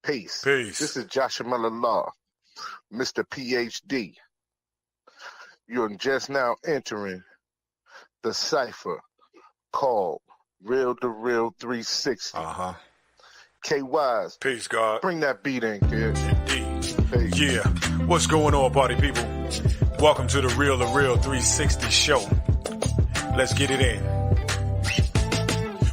Peace. Peace. This is Jahshamel Law, Mr. PhD. You're just now entering the cipher called Real2reel360. KYs. Peace, God. Bring that beat in, kid. Indeed. Peace. Yeah. What's going on, party people? Welcome to the Real2reel360 show. Let's get it in.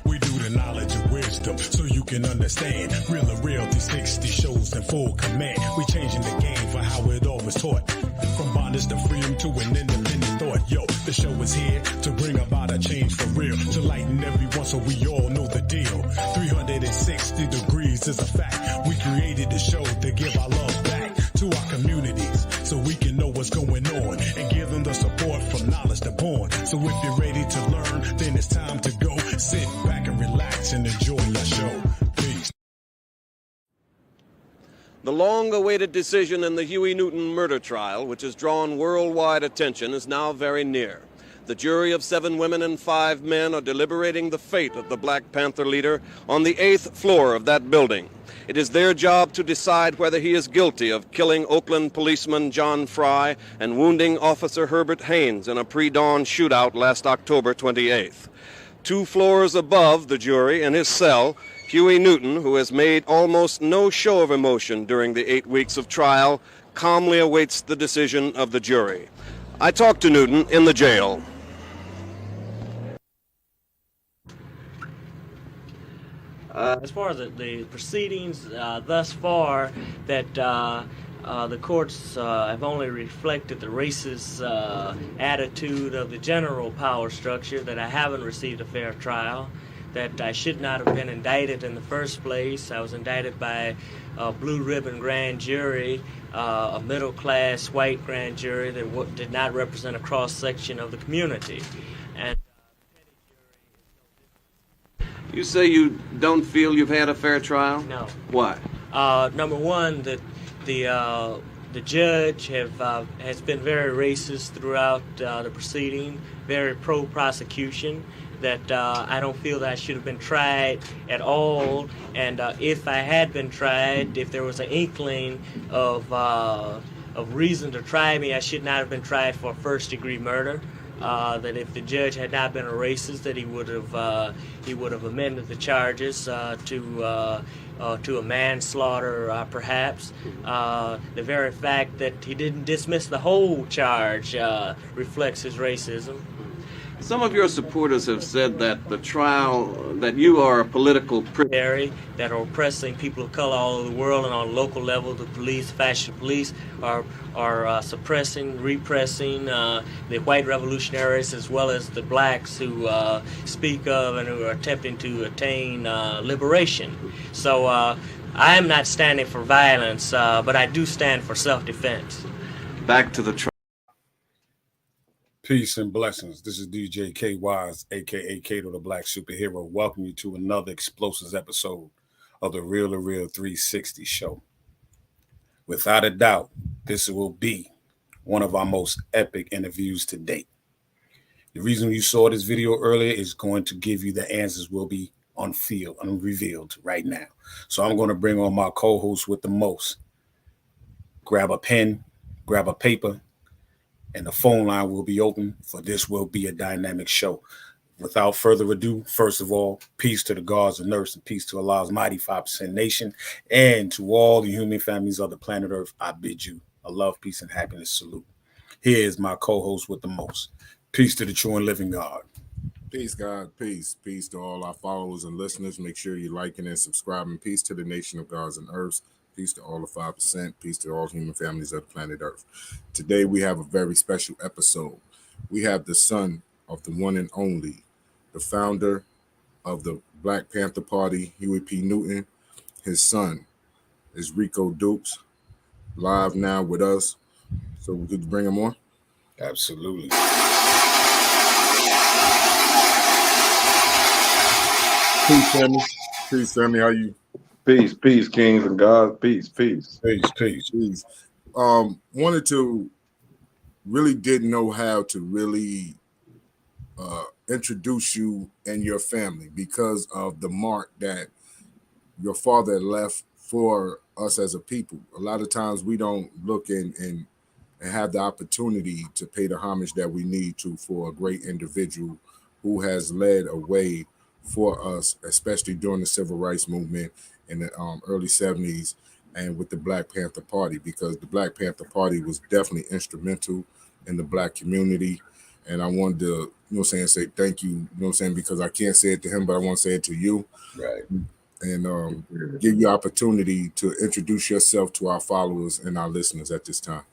We do the knowledge and wisdom so you can understand. Real360 shows in full command. We changing the game for how it all was taught. From bondage to freedom to an independent thought. Yo, the show is here to bring about a change for real. To lighten everyone so we all know the deal. 360 degrees is a fact. We created the show to give our love back to our communities so we can know what's going on and give them the support from knowledge to born. So if you're ready to learn, then it's time to go. Sit back and relax and enjoy your show. Peace. The long-awaited decision in the Huey Newton murder trial, which has drawn worldwide attention, is now very near. The jury of 7 women and 5 men are deliberating the fate of the Black Panther leader on the 8th floor of that building. It is their job to decide whether he is guilty of killing Oakland policeman John Fry and wounding Officer Herbert Haynes in a pre-dawn shootout last October 28th. 2 floors above the jury in his cell, Huey Newton, who has made almost no show of emotion during the 8 weeks of trial, calmly awaits the decision of the jury. I talked to Newton in the jail. As far as the proceedings thus far, that the courts have only reflected the racist attitude of the general power structure, that I haven't received a fair trial, that I should not have been indicted in the first place. I was indicted by a blue ribbon grand jury, a middle-class white grand jury that did not represent a cross-section of the community. And You say you don't feel you've had a fair trial? no. Why? Number one, that the judge has been very racist throughout the proceeding, very pro-prosecution, that I don't feel that I should have been tried at all, and if I had been tried, if there was an inkling of reason to try me, I should not have been tried for first-degree murder. That if the judge had not been a racist, that he would have amended the charges to a manslaughter, perhaps. The very fact that he didn't dismiss the whole charge reflects his racism. Some of your supporters have said that the trial, that you are a political prisoner. That are oppressing people of color all over the world, and on local level, the police, fascist police, are suppressing, repressing the white revolutionaries as well as the blacks who speak of and who are attempting to attain liberation. So I am not standing for violence, but I do stand for self-defense. Back to the trial. Peace and blessings. This is DJ K-Wise, a.k.a. Kato the Black Superhero. Welcome you to another explosive episode of the Real2reel360 show. Without a doubt, this will be one of our most epic interviews to date. The reason you saw this video earlier is going to give you the answers will be unrevealed right now. So I'm going to bring on my co-host with the most. Grab a pen, grab a paper, and the phone line will be open, for this will be a dynamic show. Without further ado, first of all, peace to the gods and earth, and peace to Allah's mighty 5% nation, and to all the human families of the planet Earth, I bid you a love, peace, and happiness salute. Here is my co-host with the most. Peace to the true and living God. Peace, God. Peace. Peace to all our followers and listeners. Make sure you're liking and subscribing. Peace to the nation of gods and earths. Peace to all the 5%. Peace to all human families of the planet Earth. Today, we have a very special episode. We have the son of the one and only, the founder of the Black Panther Party, Huey P Newton. His son is Rico Dukes, live now with us. So we could bring him on? Absolutely. Peace, family. Peace, family. How you? Peace, peace, kings and gods. Peace, peace. Peace. Wanted to really didn't know how to really introduce you and your family because of the mark that your father left for us as a people. A lot of times we don't look and have the opportunity to pay the homage that we need to for a great individual who has led a way for us, especially during the civil rights movement in the early 70s and with the Black Panther Party, because the Black Panther Party was definitely instrumental in the Black community. And I wanted to, say thank you, because I can't say it to him, but I want to say it to you. Right. And give you opportunity to introduce yourself to our followers and our listeners at this time.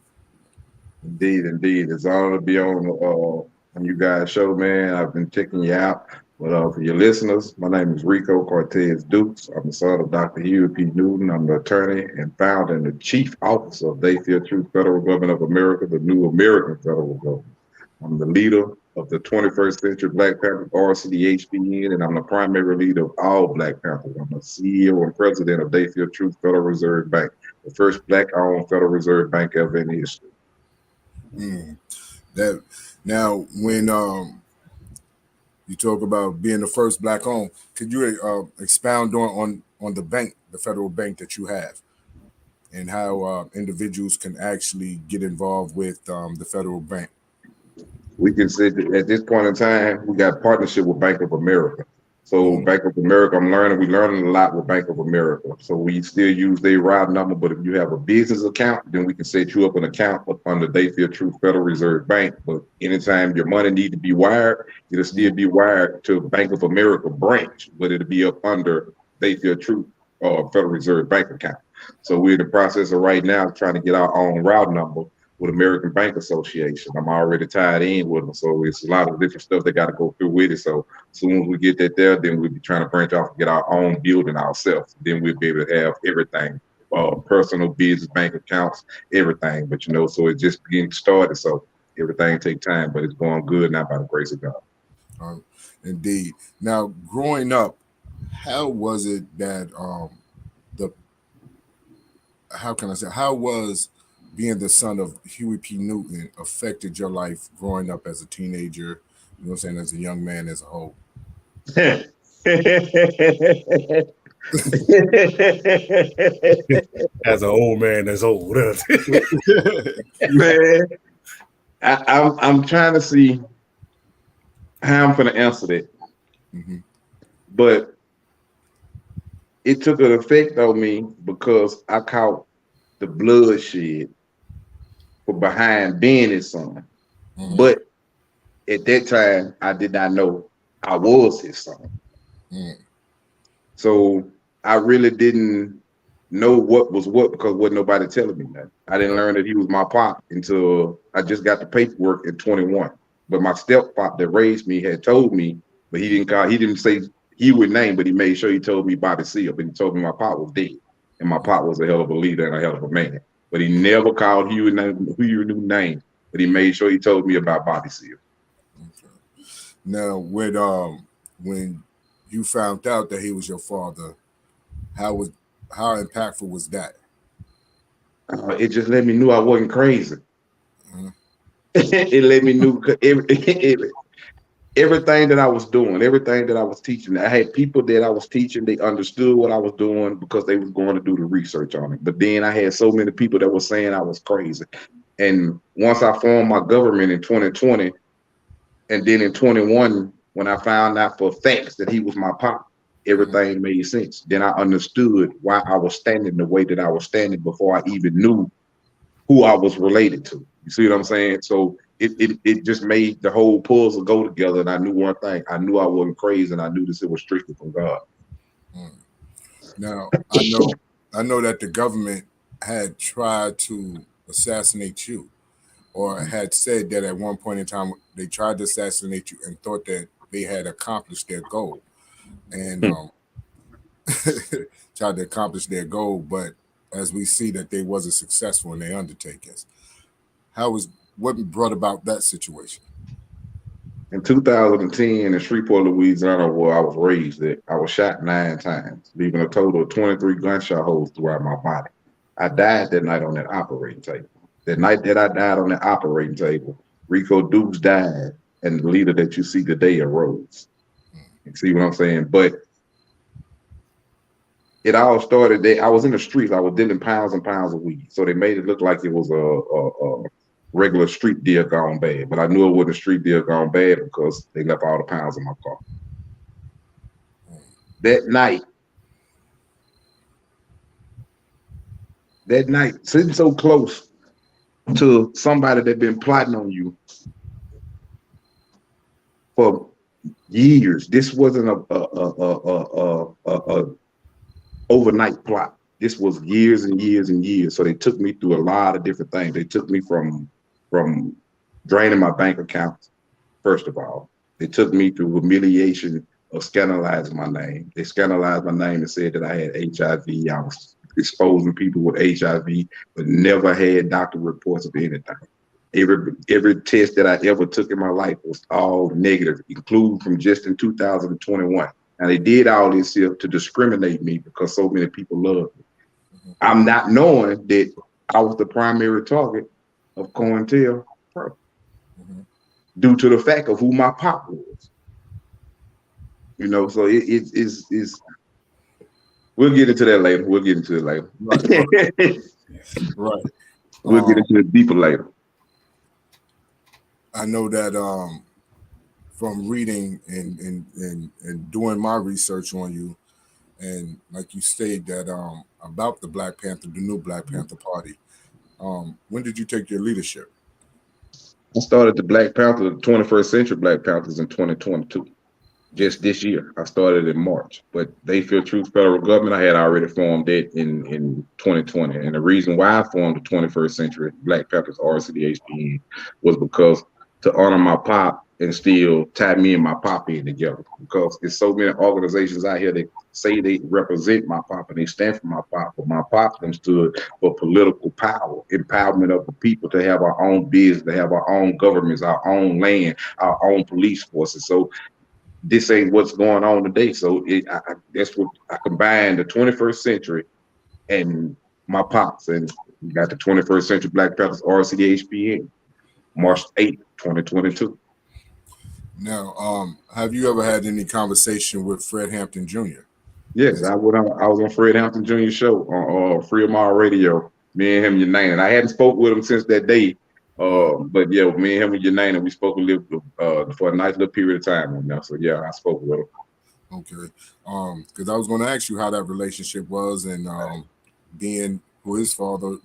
Indeed. It's an honor to be on you guys' show, man. I've been checking you out. But for your listeners, my name is Rico Cortez Dukes. I'm the son of Dr. Huey P Newton. I'm the attorney and founder and the chief officer of Day-Field-Truth Federal Government of America, the new American federal government. I'm the leader of the 21st Century Black Panther RCDHPN, and I'm the primary leader of all Black Panthers. I'm the CEO and president of Day-Field-Truth Federal Reserve Bank, the first Black-owned Federal Reserve Bank ever in history. That now, when you talk about being the first Black-owned, could you expound on the bank, the federal bank that you have, and how individuals can actually get involved with the federal bank? We can say that at this point in time, we got partnership with Bank of America. So Bank of America, we're learning a lot with Bank of America. So we still use their route number, but if you have a business account, then we can set you up an account under Day-Field-Truth Federal Reserve Bank. But anytime your money need to be wired, it'll still be wired to Bank of America branch, but it'll be up under Day-Field-Truth Federal Reserve Bank account. So we're in the process of right now trying to get our own route number with American Bank Association. I'm already tied in with them, so it's a lot of different stuff that got to go through with it. So as soon as we get that there, then we'll be trying to branch off and get our own building ourselves. Then we'll be able to have everything, personal business, bank accounts, everything. But so it's just getting started. So everything takes time, but it's going good now by the grace of God. Indeed. Now, growing up, how was it that how was being the son of Huey P Newton affected your life growing up as a teenager, as a young man as a whole? As an old man that's old. Man, I'm trying to see how I'm going to answer that. Mm-hmm. But it took an effect on me because I caught the bloodshed for behind being his son. Mm-hmm. But at that time, I did not know I was his son. Mm-hmm. So I really didn't know what was what because wasn't nobody telling me that. I didn't learn that he was my pop until I just got the paperwork at 21. But my step-pop that raised me had told me, but he didn't say Huey's name, but he made sure he told me Bobby Seale, but he told me my pop was dead. And my pop was a hell of a leader and a hell of a man. But he never called Huey name, but he made sure he told me about Bobby Seale. Okay. Now, when you found out that he was your father, how impactful was that? It just let me know I wasn't crazy. Mm-hmm. It let me know everything that I was doing, everything that I was teaching. I had people that I was teaching, they understood what I was doing because they was going to do the research on it. But then I had so many people that were saying I was crazy. And once I formed my government in 2020, and then in 21, when I found out for facts that he was my pop, everything made sense. Then I understood why I was standing the way that I was standing before I even knew who I was related to. You see what I'm saying? So it just made the whole puzzle go together. And I knew one thing. I knew I wasn't crazy, and I knew this was strictly from God. Now, I know that the government had tried to assassinate you, or had said that at one point in time they tried to assassinate you and thought that they had accomplished their goal. And tried to accomplish their goal, but as we see that they wasn't successful in their undertakings. What brought about that situation? In 2010 in Shreveport, Louisiana, where I was raised at, I was shot 9 times, leaving a total of 23 gunshot holes throughout my body. I died that night on that operating table. The night that I died on that operating table, Rico Dukes died, and the leader that you see today arose. You see what I'm saying? But it all started. I was in the streets. I was dealing pounds and pounds of weed, so they made it look like it was a regular street deal gone bad. But I knew it wasn't a street deal gone bad because they left all the pounds in my car. That night, sitting so close to somebody that been plotting on you for years. This wasn't a overnight plot. This was years and years and years. So they took me through a lot of different things. They took me from draining my bank accounts, first of all. They took me through humiliation of scandalizing my name. They scandalized my name and said that I had HIV. I was exposing people with HIV, but never had doctor reports of anything. Every test that I ever took in my life was all negative, including from just in 2021. And they did all this here to discriminate me because so many people love me. I'm not knowing that I was the primary target of COINTELPRO due to the fact of who my pop was. You know, so it's we'll get into that later. We'll get into it later. Right. We'll get into it deeper later. I know that from reading and doing my research on you, and like you stated that about the Black Panther, the new Black Panther Party. When did you take your leadership? I started the Black Panther, the 21st Century Black Panthers in 2022. Just this year. I started in March, but They Feel Truth Federal Government, I had already formed it in 2020. And the reason why I formed the 21st Century Black Panthers RCDHPN was because to honor my pop and still tie me and my pop in together, because there's so many organizations out here that say they represent my pop and they stand for my pop, but my pop them stood for political power, empowerment of the people to have our own business, to have our own governments, our own land, our own police forces. So this ain't what's going on today. So that's what I combined the 21st century and my pops, and we got the 21st Century Black Panthers RCDHPN, March 8th, 2022. Now, have you ever had any conversation with Fred Hampton Jr.? Yes, I was on Fred Hampton Jr. show on Free Mile Radio. Me and him united. I hadn't spoke with him since that day. But yeah, me and him were united. We spoke a little for a nice little period of time now. So yeah, I spoke with him. Okay. Because I was going to ask you how that relationship was, and being who his father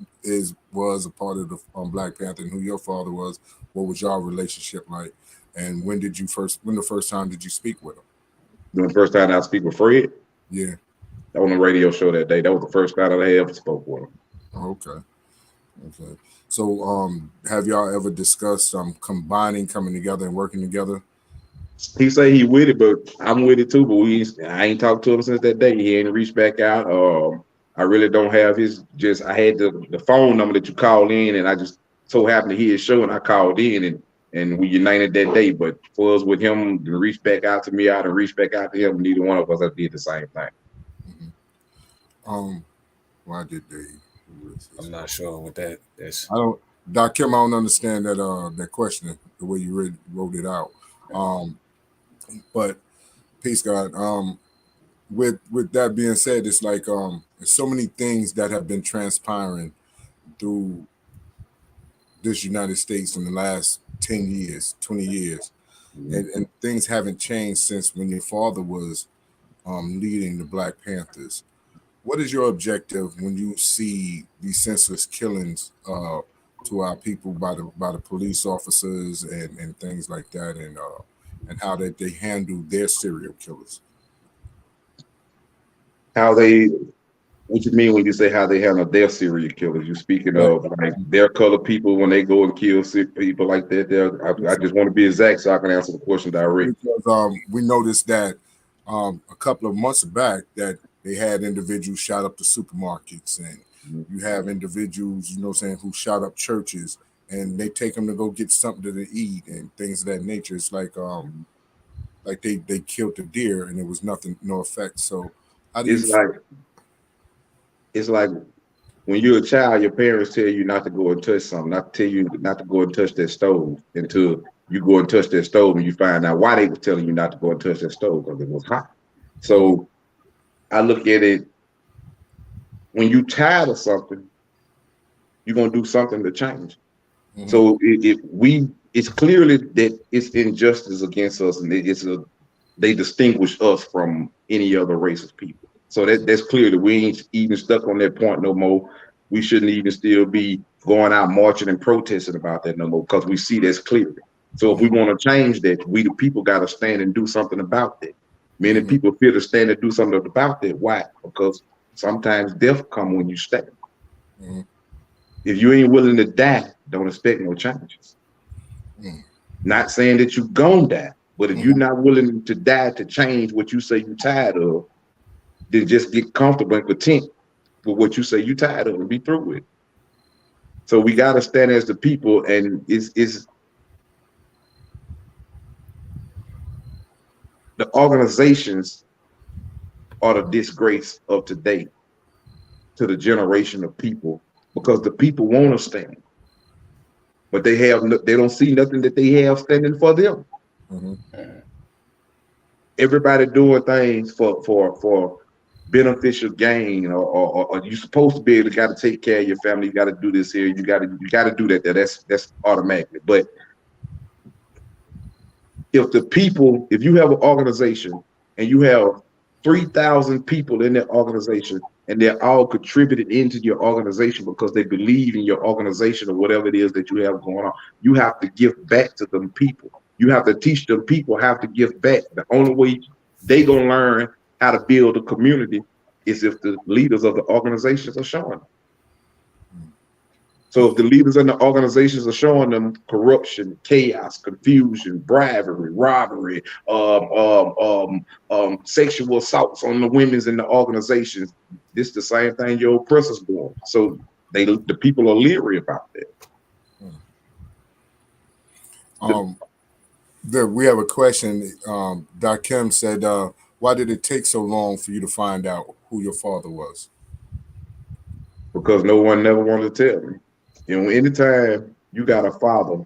was a part of the Black Panther, and who your father was, what was your relationship like? And when the first time did you speak with him? The first time I speak with Fred? Yeah. On the radio show that day. That was the first time I ever spoke with him. Okay. So have y'all ever discussed coming together and working together? He say he with it, but I'm with it too. But I ain't talked to him since that day. He ain't reached back out. I really don't have his. I had the phone number that you call in, and I just so happened to hear his show, and I called in, and we united that day. But for us with him to reach back out to me, and reach back out to him, neither one of us did the same thing. Why did they? I'm not sure what that is. I don't, Doc Kim, I don't understand that question, the way you wrote it out. But peacegod, with that being said, it's like there's so many things that have been transpiring through this United States in the last 10 years, 20 years. And things haven't changed since when your father was leading the Black Panthers. What is your objective when you see these senseless killings to our people by the police officers and things like that, and how that they handle their serial killers? What you mean when you say how they handle their serial killers? You speaking of like their color people when they go and kill people like that? I just want to be exact so I can answer the question directly. Because we noticed that a couple of months back that they had individuals shot up the supermarkets, and you have individuals, who shot up churches, and they take them to go get something to eat and things of that nature. It's like they killed the deer and there was no effect. So how do it's like when you're a child, your parents tell you not to go and touch something, not to tell you not to go and touch that stove until you go and touch that stove and you find out why they were telling you not to go and touch that stove, because it was hot. So I look at it when you tired of something, you're gonna do something to change. Mm-hmm. So it's clearly that it's injustice against us, and they distinguish us from any other race of people. So that's clear that we ain't even stuck on that point no more. We shouldn't even still be going out marching and protesting about that no more, because we see that's clearly. So if we want to change that, we the people got to stand and do something about that. Many people fear to stand and do something about that. Why? Because sometimes death come when you stand. Mm-hmm. If you ain't willing to die, don't expect no changes. Mm-hmm. Not saying that you're gonna die, but if you're not willing to die to change what you say you're tired of, then just get comfortable and content with what you say you're tired of and be through with it. So we got to stand as the people, and it's the organizations are the disgrace of today to the generation of people, because the people want to stand, but they don't see nothing that they have standing for them. Mm-hmm. Everybody doing things for beneficial gain, or you're supposed to be able to got to take care of your family. You got to do this here. You got to do that. That's automatically. But if you have an organization and you have 3,000 people in that organization, and they're all contributed into your organization because they believe in your organization or whatever it is that you have going on, you have to give back to them people. You have to teach them people how to give back. The only way they gonna learn how to build a community is if the leaders of the organizations are showing them. So if the leaders in the organizations are showing them corruption, chaos, confusion, bribery, robbery, sexual assaults on the women's in the organizations, this the same thing your oppressors doing. So the people are leery about that. We have a question. Doc Kim said, why did it take so long for you to find out who your father was? Because no one never wanted to tell me. You know, anytime you got a father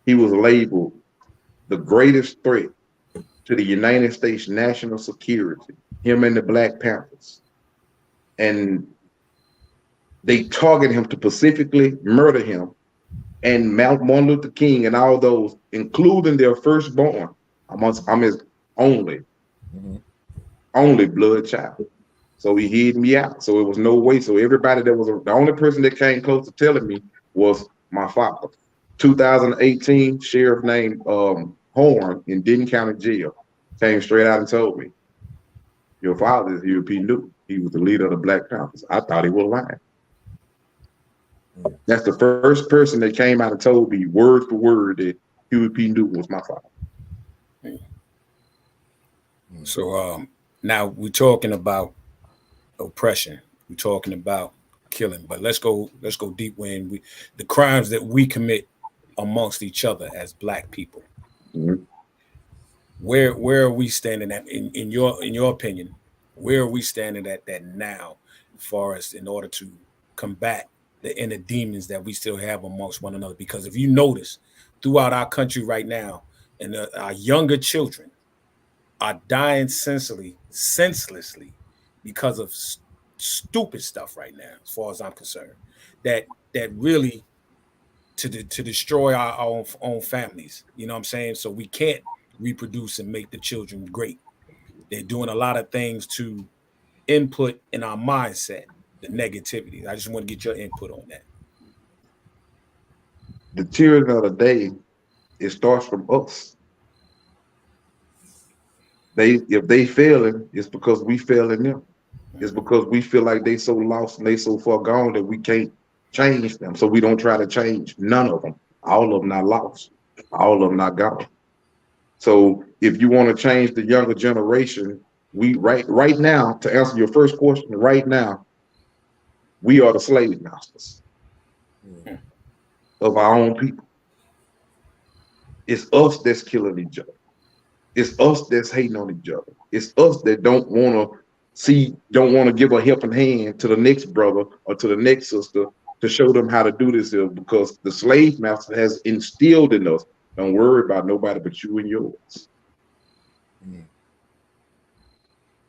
he was labeled the greatest threat to the United States national security, him and the Black Panthers, and they target him to specifically murder him, and Martin Luther King and all those, including their firstborn. I'm his only blood child. So he hid me out. So it was no way. So everybody the only person that came close to telling me was my father. 2018, sheriff named Horn in Denton County Jail came straight out and told me, your father is Huey P Newton. He was the leader of the Black Panthers. I thought he was lying. That's the first person that came out and told me word for word that Huey P Newton was my father. So now we're talking about oppression. We're talking about killing, but let's go deep when the crimes that we commit amongst each other as Black people. Where are we standing at in your opinion? Where are we standing at that now, as far as in order to combat the inner demons that we still have amongst one another? Because if you notice throughout our country right now, and our younger children are dying senselessly because of stupid stuff right now, as far as I'm concerned, that really to destroy our own families. You know what I'm saying? So we can't reproduce and make the children great. They're doing a lot of things to input in our mindset, the negativity. I just want to get your input on that. The children of the day, it starts from us. If they failing, it's because we failing them. It's because we feel like they so lost and they so far gone that we can't change them. So we don't try to change none of them. All of them not lost. All of them not gone. So if you want to change the younger generation, we right now, to answer your first question, right now, we are the slave masters of our own people. It's us that's killing each other. It's us that's hating on each other. It's us that don't want to give a helping hand to the next brother or to the next sister to show them how to do this here, because the slave master has instilled in us, don't worry about nobody but you and yours.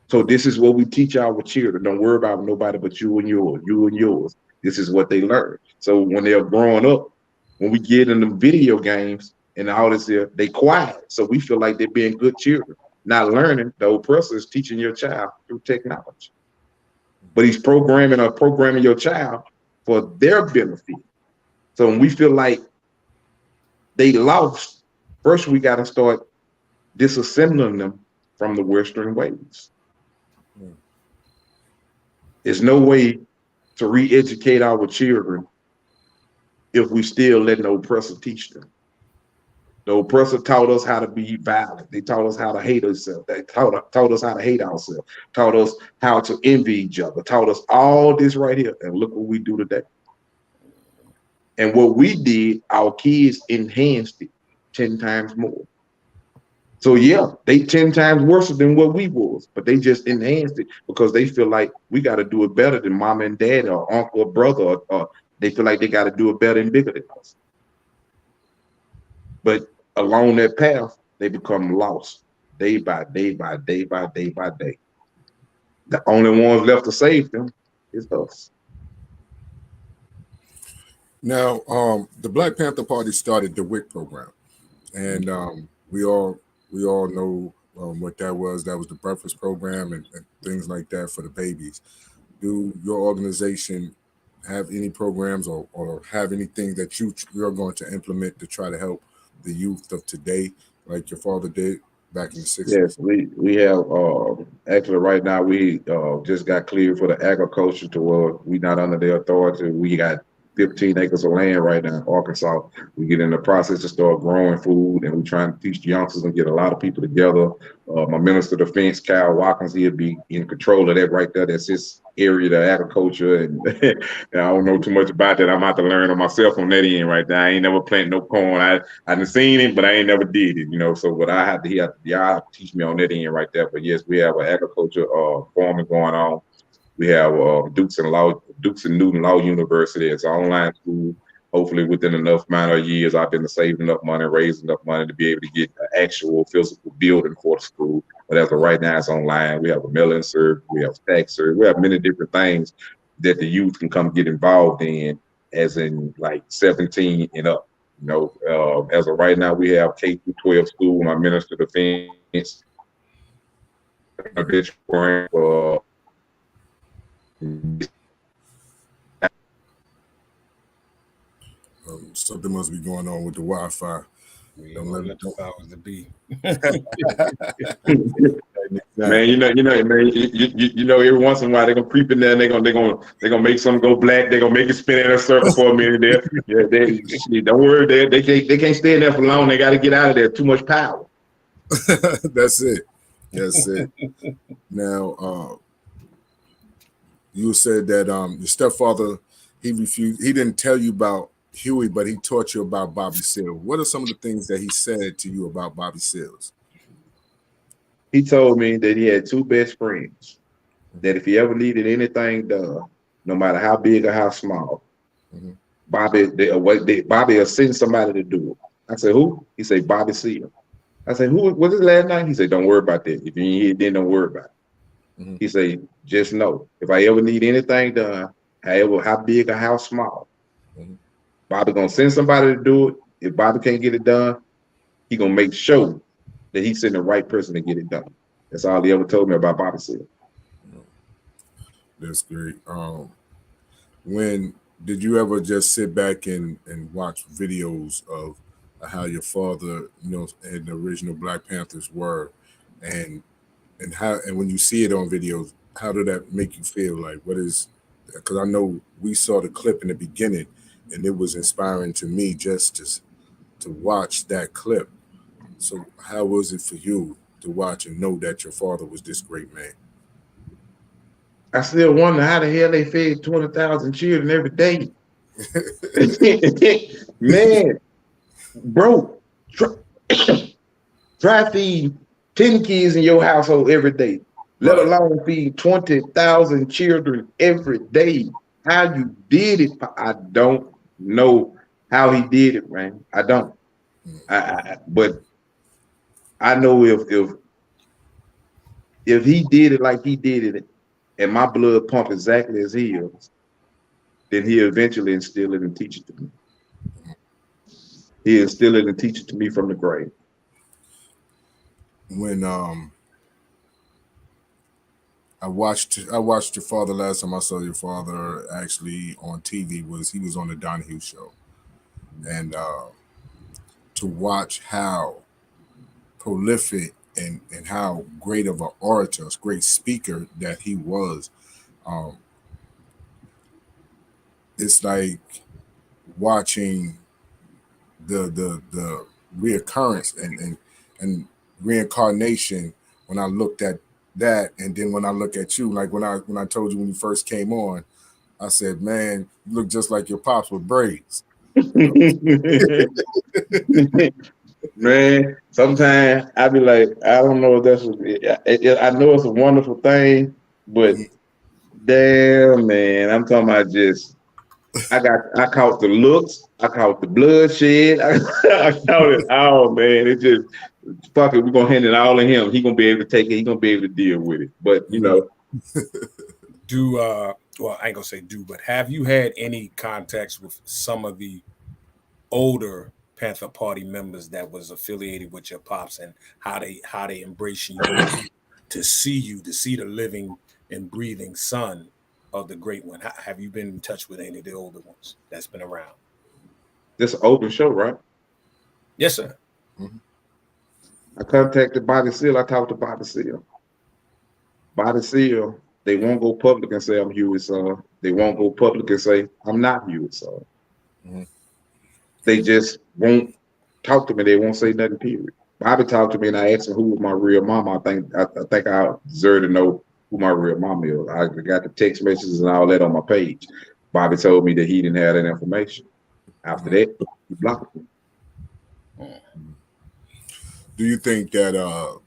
So this is what we teach our children. Don't worry about nobody but you and yours, you and yours. This is what they learn. So when they're growing up, when we get in the video games and all this here, they quiet. So we feel like they're being good children, not learning. The oppressor is teaching your child through technology. But he's programming your child for their benefit. So when we feel like they lost, first we got to start disassembling them from the Western ways. There's no way to re-educate our children if we still letting the oppressor teach them. The oppressor taught us how to be violent. They taught us how to hate ourselves. They taught us how to hate ourselves, taught us how to envy each other, taught us all this right here. And look what we do today. And what we did, our kids enhanced it 10 times more. So yeah, they 10 times worse than what we was, but they just enhanced it because they feel like we got to do it better than mom and dad or uncle or brother, or they feel like they got to do it better and bigger than us. But along that path, they become lost day by day by day by day by day. The only ones left to save them is us. Now, the Black Panther Party started the WIC program, and we all know what that was. That was the breakfast program and things like that for the babies. Do your organization have any programs or have anything that you're going to implement to try to help the youth of today, like your father did back in the 60s? Yes, we have actually right now we just got cleared for the agriculture to where we not under their authority. We got 15 acres of land right now in Arkansas. We get in the process to start growing food, and we're trying to teach the youngsters and get a lot of people together. My Minister of Defense, Kyle Watkins, he'll be in control of that right there. That's his area, the agriculture, and I don't know too much about that. I'm about to learn on myself on that end right now. I ain't never planted no corn. I done seen it, but I ain't never did it, you know. So what I have to, y'all have to teach me on that end right there. But yes, we have an agriculture farming going on. We have Dukes and Newton Law University. It's an online school. Hopefully within enough amount of years, I've been saving enough money, raising enough money to be able to get an actual physical building for the school. But as of right now, it's online. We have a mail-in service. We have tax service. We have many different things that the youth can come get involved in, as in like 17 and up. You know, as of right now, we have K-12 school. My Minister of Defense, something must be going on with the Wi-Fi. Don't let the powers to be. Man, you know, every once in a while they're gonna creep in there and they're gonna make something go black. They're gonna make it spin in a circle for a minute there. Yeah, don't worry, they can't stay in there for long. They got to get out of there. Too much power. That's it. Now, you said that your stepfather, he refused. He didn't tell you about Huey, but he taught you about Bobby Seale. What are some of the things that he said to you about Bobby Seals? He told me that he had two best friends, that if he ever needed anything done, no matter how big or how small, Bobby will send somebody to do it. I said, who? He said, Bobby Seale. I said, who was his last name? He said, don't worry about that. If you ain't here, then don't worry about it. He said, just know, if I ever need anything done, however, how big or how small, Bobby gonna send somebody to do it. If Bobby can't get it done, he gonna make sure that he send the right person to get it done. That's all he ever told me about Bobby Seale. That's great. When did you ever just sit back and watch videos of how your father, and the original Black Panthers were, and when you see it on videos, how did that make you feel? Like, what is? Because I know we saw the clip in the beginning, and it was inspiring to me just to watch that clip. So how was it for you to watch and know that your father was this great man? I still wonder how the hell they fed 20,000 children every day. Man, bro, try feed 10 kids in your household every day, let alone feed 20,000 children every day. How you did it, I don't know how he did it, man. I don't. But I know if if he did it like he did it, and my blood pump exactly as his, then he eventually instill it and teach it to me. He instill it and teach it to me from the grave. When I watched your father last time I saw your father actually on TV he was on the Donahue show, and to watch how prolific and how great of an orator, great speaker that he was, it's like watching the reoccurrence and reincarnation when I looked at that, and then when I look at you, like when I told you when you first came on, I said, man, you look just like your pops with braids. Man, sometimes I be like, I don't know if that's I know it's a wonderful thing, but damn, man, I'm talking about just I caught the looks, I caught the bloodshed, I caught it all, man. It just fuck it, we're gonna hand it all to him. He gonna be able to take it, he gonna be able to deal with it. But you know. Well, I ain't gonna say but have you had any contacts with some of the older Panther Party members that was affiliated with your pops, and how they embrace you to see the living and breathing son of the great one? Have you been in touch with any of the older ones that's been around? This is an open show, right? Yes, sir. Mm-hmm. I contacted Body Seal. I talked to Body Seal. Body Seal, they won't go public and say I'm Huey's son. They won't go public and say I'm not Huey's son. Mm-hmm. They just won't talk to me. They won't say nothing, period. Bobby talked to me and I asked him who was my real mama. I think I deserve to know who my real mama is. I got the text messages and all that on my page. Bobby told me that he didn't have that information. After that, he blocked me. Do you think that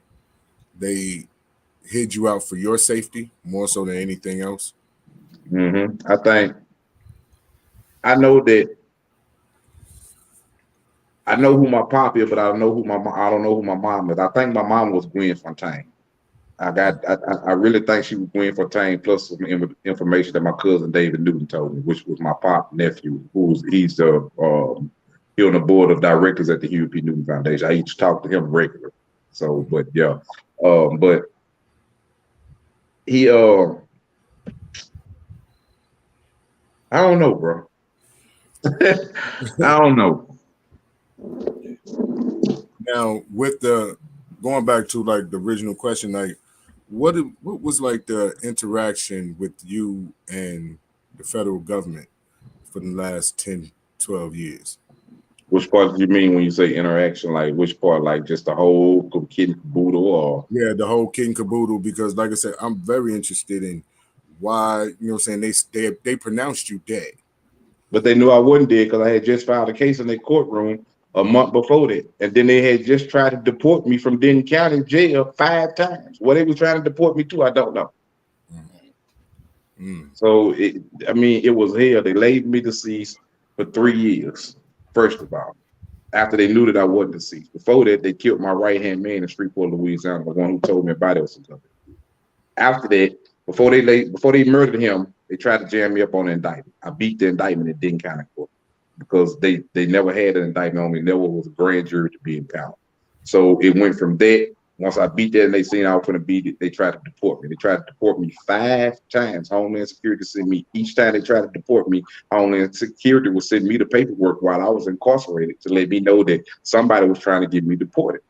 they hid you out for your safety more so than anything else? Mm-hmm. I know who my pop is, but I don't know who my mom is. I think my mom was Gwen Fontaine. I really think she was Gwen Fontaine, plus some information that my cousin David Newton told me, which was my pop nephew, he's on the board of directors at the Huey P Newton Foundation. I used to talk to him regularly. So, but yeah, but he, I don't know, bro. I don't know. Now, with going back to like the original question, like what was like the interaction with you and the federal government for the last 10, 12 years? Which part do you mean when you say interaction? Like which part? Like just the whole kid and caboodle, or? Yeah, the whole kid and caboodle, because like I said, I'm very interested in why, you know what I'm saying, they pronounced you dead. But they knew I wasn't dead because I had just filed a case in their courtroom a month before that. And then they had just tried to deport me from Denton County jail 5 times. What they were trying to deport me to, I don't know. Mm. So, it was hell. They laid me deceased for 3 years, first of all, after they knew that I wasn't deceased. Before that, they killed my right-hand man in Shreveport, Louisiana, the one who told me about it. After that, before they murdered him, they tried to jam me up on the indictment. I beat the indictment in Denton County Court because they never had an indictment on me. Never was a grand jury to be impounded. So it went from that. Once I beat that and they seen I was going to beat it, they tried to deport me. They tried to deport me 5 times. Homeland Security sent me. Each time they tried to deport me, Homeland Security would send me the paperwork while I was incarcerated to let me know that somebody was trying to get me deported.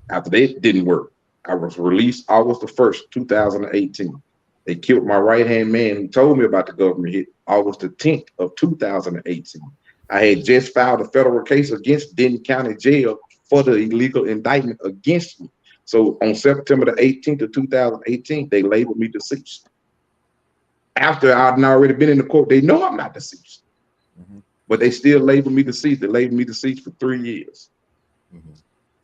After that, it didn't work. I was released August the 1st, 2018. They killed my right-hand man who told me about the government hit August the 10th of 2018. I had just filed a federal case against Denton County Jail for the illegal indictment against me. So on September the 18th of 2018, they labeled me deceased. After I'd already been in the court, they know I'm not deceased. Mm-hmm. But they still labeled me deceased. They labeled me deceased for 3 years. Mm-hmm.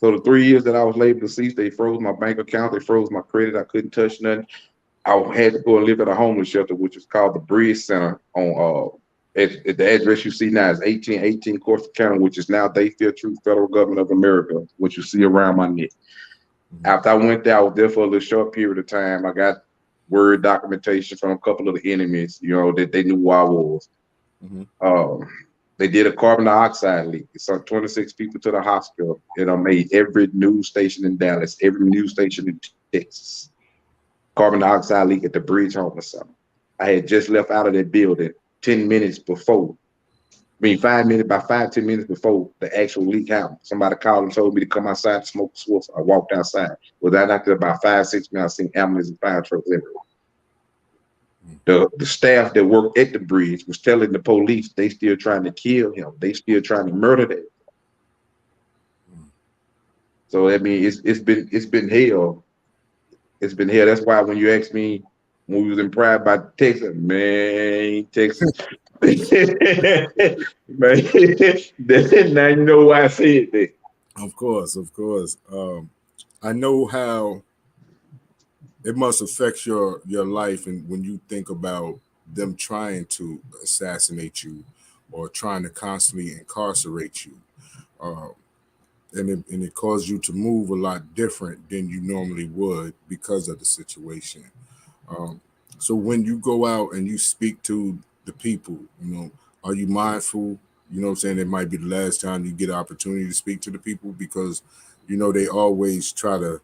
So the 3 years that I was labeled deceased, they froze my bank account, they froze my credit, I couldn't touch nothing. I had to go and live at a homeless shelter, which is called the Bridge Center on at the address you see now is 1818 Corsa County, which is now they feel true federal government of America, which you see around my neck. After I went there, I was there for a little short period of time. I got word documentation from a couple of the enemies, that they knew who I was. They did a carbon dioxide leak. It sent 26 people to the hospital. It made every news station in Dallas, every news station in Texas. Carbon dioxide leak at the bridge home or something. I had just left out of that building 10 minutes before. About 5-10 minutes before the actual leak happened. Somebody called and told me to come outside to smoke a swift. I walked outside. After about 5-6 minutes, I seen ambulances and fire trucks everywhere. The staff that worked at the bridge was telling the police they still trying to kill him. They still trying to murder that. So it's been hell. It's been hell. That's why when you asked me when we was in Pride by Texas, man, Texas. Man, now you know why I said that. Of course. I know how it must affect your life, and when you think about them trying to assassinate you or trying to constantly incarcerate you, and it caused you to move a lot different than you normally would because of the situation. So when you go out and you speak to the people, are you mindful? It might be the last time you get an opportunity to speak to the people, because they always try to,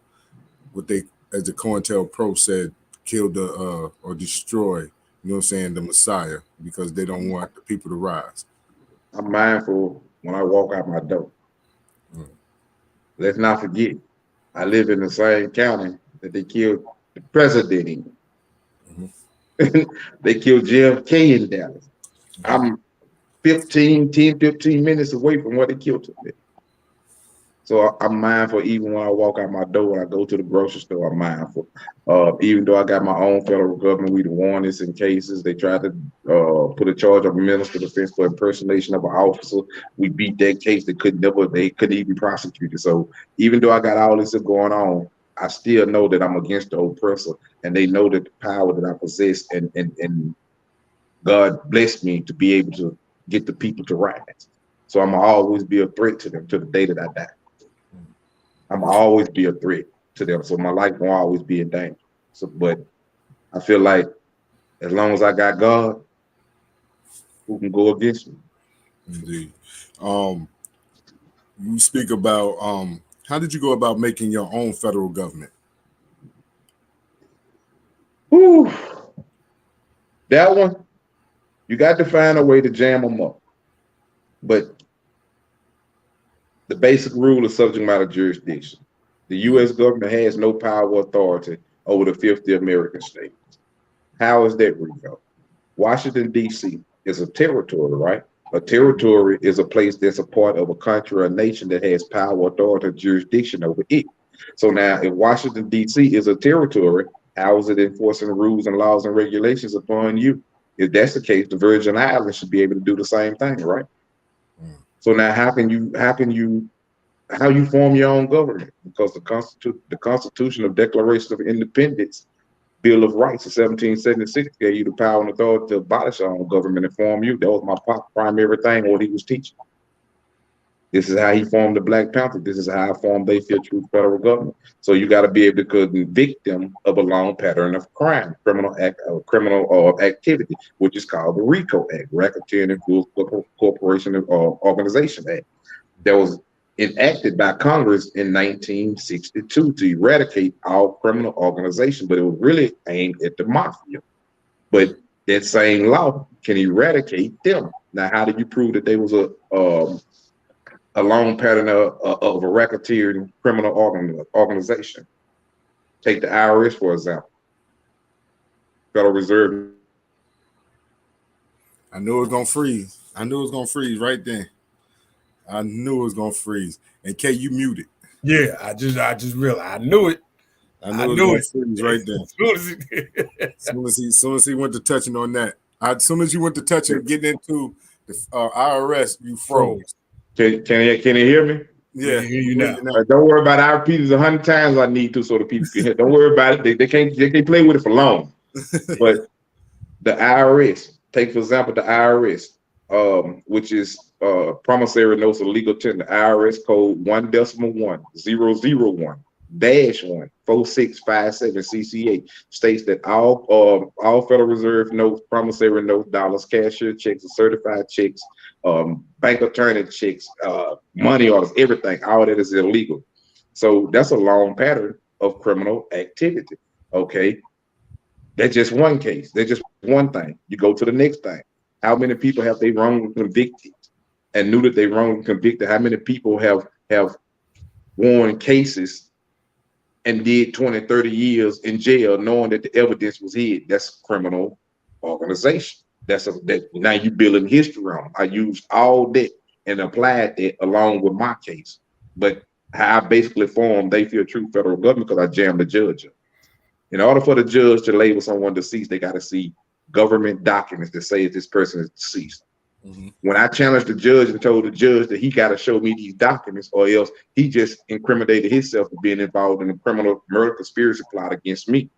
as the COINTELPRO said, kill or destroy, the Messiah, because they don't want the people to rise. I'm mindful when I walk out my door. Let's not forget, I live in the same county that they killed the president in. They killed JFK in Dallas. I'm 15 minutes away from where they killed him. So I'm mindful even when I walk out my door, when I go to the grocery store, I'm mindful. Even though I got my own federal government, we warn this in cases. They tried to put a charge of a minister of defense for impersonation of an officer. We beat that case. They couldn't even prosecute it. So even though I got all this going on, I still know that I'm against the oppressor, and they know that the power that I possess, and God blessed me to be able to get the people to rise. So I'm gonna always be a threat to them to the day that I die. I'm gonna always be a threat to them. So my life won't always be in danger. So, but I feel like as long as I got God, who can go against me? Indeed. You speak about how did you go about making your own federal government? Whew. That one, you got to find a way to jam them up. But the basic rule is subject matter jurisdiction. The U.S. government has no power or authority over the 50 American states. How is that, Rico? Washington, D.C. is a territory, right? A territory is a place that's a part of a country or a nation that has power, authority, or jurisdiction over it. So now, if Washington, D.C. is a territory, how is it enforcing rules and laws and regulations upon you? If that's the case, the Virgin Islands should be able to do the same thing, right? So now, how you form your own government? Because the Constitution of Declaration of Independence, Bill of Rights of 1776 gave you the power and authority to abolish your own government and form you. That was my primary thing, what he was teaching. This is how he formed the Black Panther. This is how I formed they feel true federal government. So you got to be able to convict them of a long pattern of crime, criminal activity, which is called the RICO Act, Racketeering and Full Corporation Organization Act, that was enacted by Congress in 1962 to eradicate all criminal organizations, but it was really aimed at the mafia. But that same law can eradicate them. Now, how did you prove that they was a long pattern of a racketeering criminal organization? Take the IRS, for example. Federal Reserve. I knew it was gonna freeze. I knew it was gonna freeze right then. I knew it was gonna freeze. And K, you muted. Yeah, I just realized. I knew it. I knew it. Freeze right then. As soon as he went to touching on that, as soon as you went to touching, getting into the IRS, you froze. Can you hear me? Yeah, hear you now. Don't worry about it. I repeat it 100 times I need to, so the people can hear. Don't worry about it. They can't play with it for long. But the IRS, take for example the IRS, which is promissory notes of legal tender, IRS code 1.1.001. 1 4657 CCA states that all Federal Reserve notes, promissory notes, dollars, cashier checks, certified checks, bank attorney checks, money orders, everything, all that is illegal. So that's a long pattern of criminal activity. Okay, that's just one case. That's just one thing. You go to the next thing. How many people have they wrongly convicted and knew that they wrongly convicted? How many people have won cases and did 20, 30 years in jail knowing that the evidence was hid? That's criminal organization. That now you building history on. I used all that and applied that along with my case. But how I basically formed They Feel True federal government because I jammed the judge up. In order for the judge to label someone deceased, they got to see government documents that say that this person is deceased. When I challenged the judge and told the judge that he got to show me these documents or else he just incriminated himself for being involved in a criminal murder conspiracy plot against me.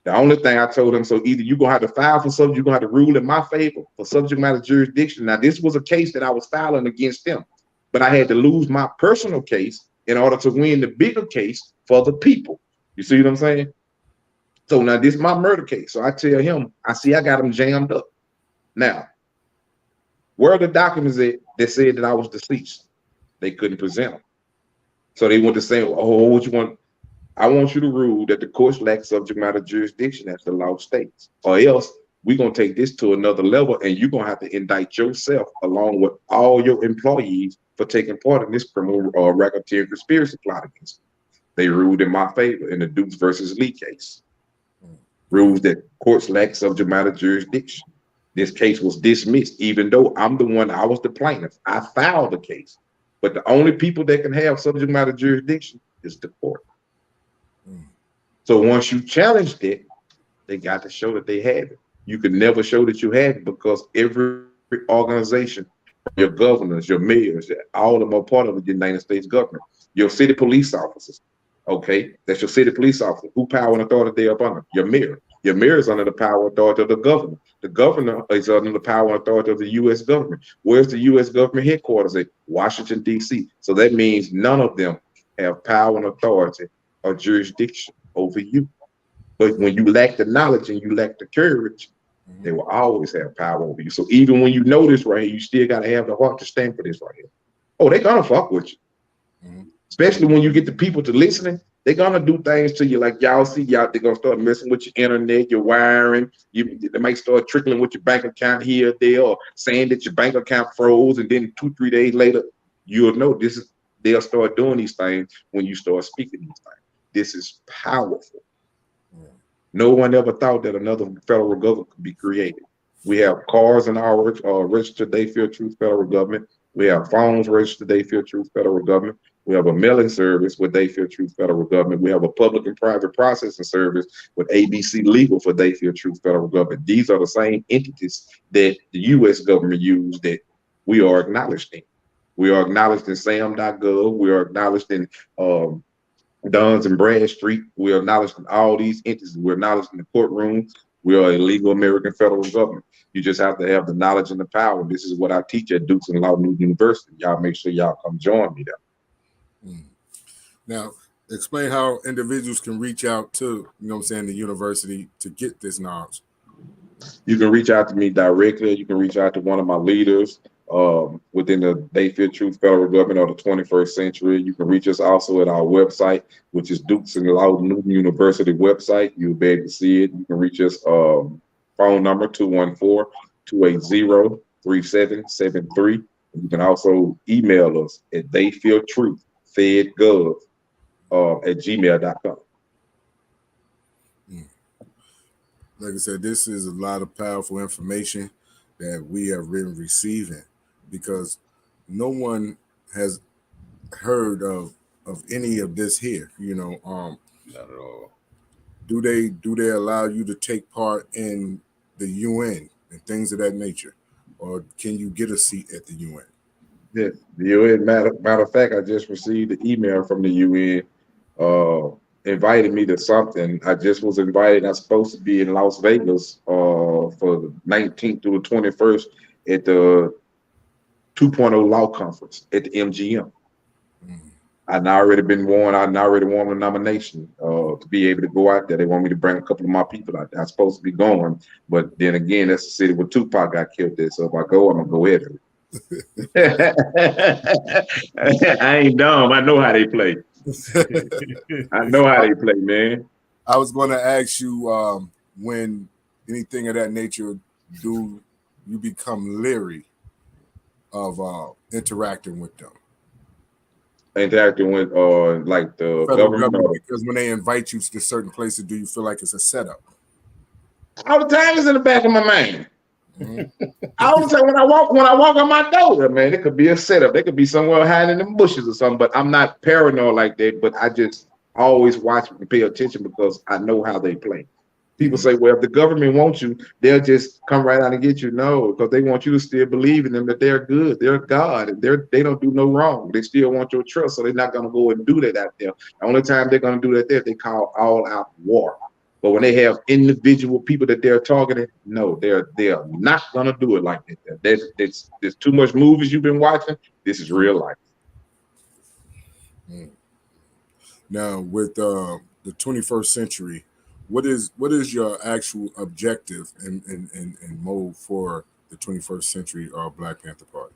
The only thing I told him, so either you're going to have to file for subject, you're going to have to rule in my favor for subject matter jurisdiction. Now, this was a case that I was filing against them, but I had to lose my personal case in order to win the bigger case for the people. You see what I'm saying? So now this is my murder case. So I tell him, I got him jammed up. Now, where are the documents that said that I was deceased? They couldn't present them. So they went to say, oh, what you want? I want you to rule that the courts lack subject matter jurisdiction as the law states, or else we're going to take this to another level and you're going to have to indict yourself along with all your employees for taking part in this criminal racketeering conspiracy plot against me. They ruled in my favor in the Dukes versus Lee case. Rules that courts lack subject matter jurisdiction. This case was dismissed, even though I was the plaintiff. I filed the case, but the only people that can have subject matter jurisdiction is the court. So once you challenged it, they got to show that they had it. You could never show that you had it because every organization, your governors, your mayors, all of them are part of the United States government. Your city police officers, okay, that's your city police officer. Who power and authority they up under? Your mayor. Your mayor is under the power and authority of the governor. The governor is under the power and authority of the U.S. government. Where's the U.S. government headquarters at? Washington, D.C. So that means none of them have power and authority or jurisdiction over you. But when you lack the knowledge and you lack the courage, they will always have power over you. So even when you know this right here, you still got to have the heart to stand for this right here. Oh, they're going to fuck with you. Especially when you get the people to listening, they're going to do things to you like y'all see, they're going to start messing with your internet, your wiring. They might start trickling with your bank account here or there, or saying that your bank account froze. And then 2-3 days later, you'll know they'll start doing these things when you start speaking these things. This is powerful. No one ever thought that another federal government could be created. We have cars in our registered They Feel True federal government. We have phones registered They Feel True federal government. We have a mailing service with They Feel True federal government. We have a public and private processing service with ABC Legal for They Feel True federal government. These are the same entities that the U.S. government use that we are acknowledged in. We are acknowledged in SAM.gov. We are acknowledged in Duns and Bradstreet. We are acknowledged in all these entities. We're acknowledged in the courtroom. We are a legal American federal government. You just have to have the knowledge and the power. This is what I teach at Dukes and Law University. Y'all make sure y'all come join me there. Now, explain how individuals can reach out to, the university to get this knowledge. You can reach out to me directly. You can reach out to one of my leaders within the They Feel True federal government of the 21st century. You can reach us also at our website, which is Dukes and Law University website. You'll be able to see it. You can reach us phone number 214-280-3773. You can also email us at theyfeeltruthfedgov@gmail.com. Like I said, this is a lot of powerful information that we have been receiving because no one has heard of any of this here. Not at all. Do they allow you to take part in the UN and things of that nature, or can you get a seat at the UN? Yes, the UN. Matter of fact, I just received an email from the UN invited me to something. I just was invited. I'm supposed to be in Las Vegas for the 19th through the 21st at the 2.0 Law Conference at the MGM. I'd already been warned. I'd already won a nomination to be able to go out there. They want me to bring a couple of my people out there. I'm supposed to be going, but then again, that's the city where Tupac got killed there. So if I go, I'm gonna go everywhere. I ain't dumb. I know how they play. I know how they play, man. I was going to ask you when anything of that nature, do you become leery of interacting with them? Interacting with like the government, because when they invite you to certain places, do you feel like it's a setup? All the time is in the back of my mind. All the time when I walk on my door, man, it could be a setup. They could be somewhere hiding in the bushes or something. But I'm not paranoid like that. But I just always watch and pay attention because I know how they play. People say, well, if the government wants you, they'll just come right out and get you. No, because they want you to still believe in them, that they're good, they're God, and they don't do no wrong. They still want your trust, so they're not going to go and do that out there. The only time they're going to do that there, they call all-out war. But when they have individual people that they're targeting, no, they're not going to do it like that. There's too much movies you've been watching. This is real life. Now, with the 21st century, what is your actual objective and mode for the 21st century Black Panther Party?